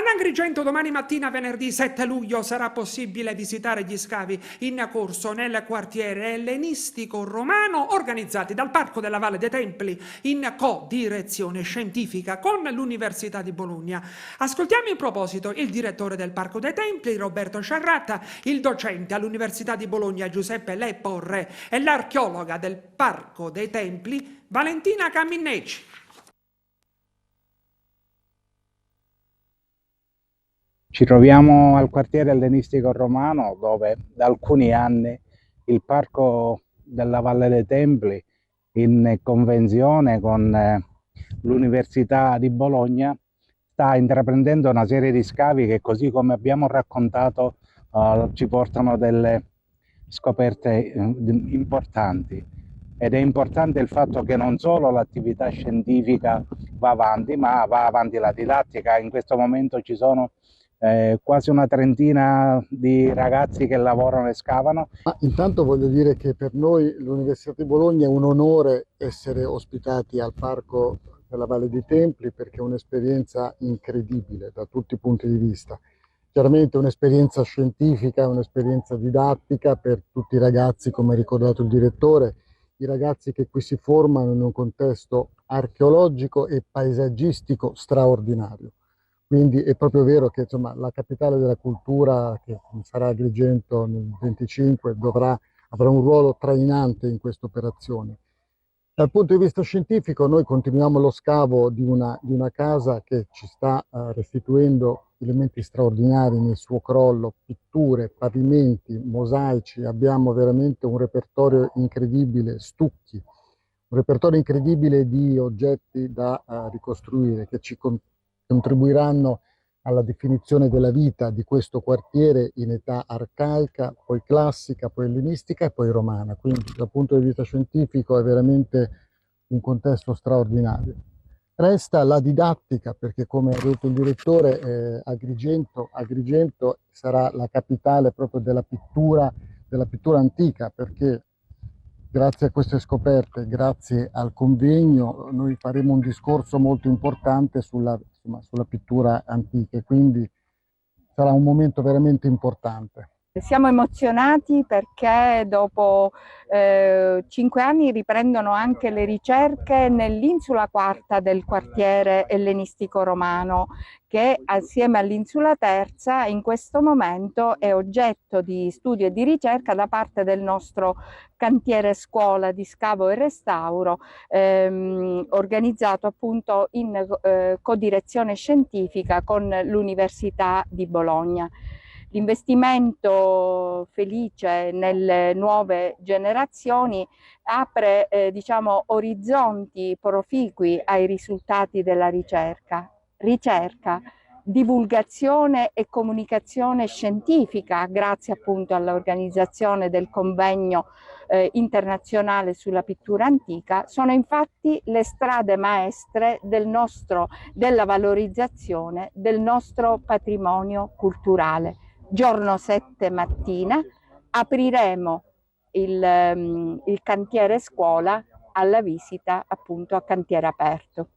Agrigento domani mattina, venerdì 7 luglio, sarà possibile visitare gli scavi in corso nel quartiere ellenistico romano organizzati dal Parco della Valle dei Templi in co-direzione scientifica con l'Università di Bologna. Ascoltiamo in proposito il direttore del Parco dei Templi, Roberto Sciarratta, il docente all'Università di Bologna, Giuseppe Leporre, e l'archeologa del Parco dei Templi, Valentina Caminneci. Ci troviamo al quartiere ellenistico romano dove da alcuni anni il Parco della Valle dei Templi, in convenzione con l'Università di Bologna, sta intraprendendo una serie di scavi che, così come abbiamo raccontato, ci portano delle scoperte importanti. Ed è importante il fatto che non solo l'attività scientifica va avanti, ma va avanti la didattica. In questo momento ci sono quasi una trentina di ragazzi che lavorano e scavano. Ma intanto voglio dire che per noi l'Università di Bologna è un onore essere ospitati al Parco della Valle dei Templi, perché è un'esperienza incredibile da tutti i punti di vista. Chiaramente un'esperienza scientifica, un'esperienza didattica per tutti i ragazzi, come ha ricordato il direttore, i ragazzi che qui si formano in un contesto archeologico e paesaggistico straordinario. Quindi è proprio vero che insomma, la capitale della cultura, che sarà Agrigento nel 25, avrà un ruolo trainante in queste operazioni. Dal punto di vista scientifico noi continuiamo lo scavo di una casa che ci sta restituendo elementi straordinari nel suo crollo, pitture, pavimenti, mosaici, abbiamo veramente un repertorio incredibile, stucchi, un repertorio incredibile di oggetti da ricostruire che ci contribuiranno alla definizione della vita di questo quartiere in età arcaica, poi classica, poi ellenistica e poi romana. Quindi dal punto di vista scientifico è veramente un contesto straordinario. Resta la didattica, perché come ha detto il direttore, Agrigento sarà la capitale proprio della pittura antica, perché grazie a queste scoperte, grazie al convegno, noi faremo un discorso molto importante sulla pittura antica, quindi sarà un momento veramente importante. Siamo emozionati perché dopo 5 anni riprendono anche le ricerche nell'insula quarta del quartiere ellenistico romano, che assieme all'insula terza in questo momento è oggetto di studio e di ricerca da parte del nostro cantiere scuola di scavo e restauro, organizzato appunto in codirezione scientifica con l'Università di Bologna. L'investimento felice nelle nuove generazioni apre diciamo, orizzonti proficui ai risultati della ricerca, divulgazione e comunicazione scientifica, grazie appunto all'organizzazione del convegno internazionale sulla pittura antica, sono infatti le strade maestre della valorizzazione del nostro patrimonio culturale. Giorno 7 mattina apriremo il cantiere scuola alla visita appunto a cantiere aperto.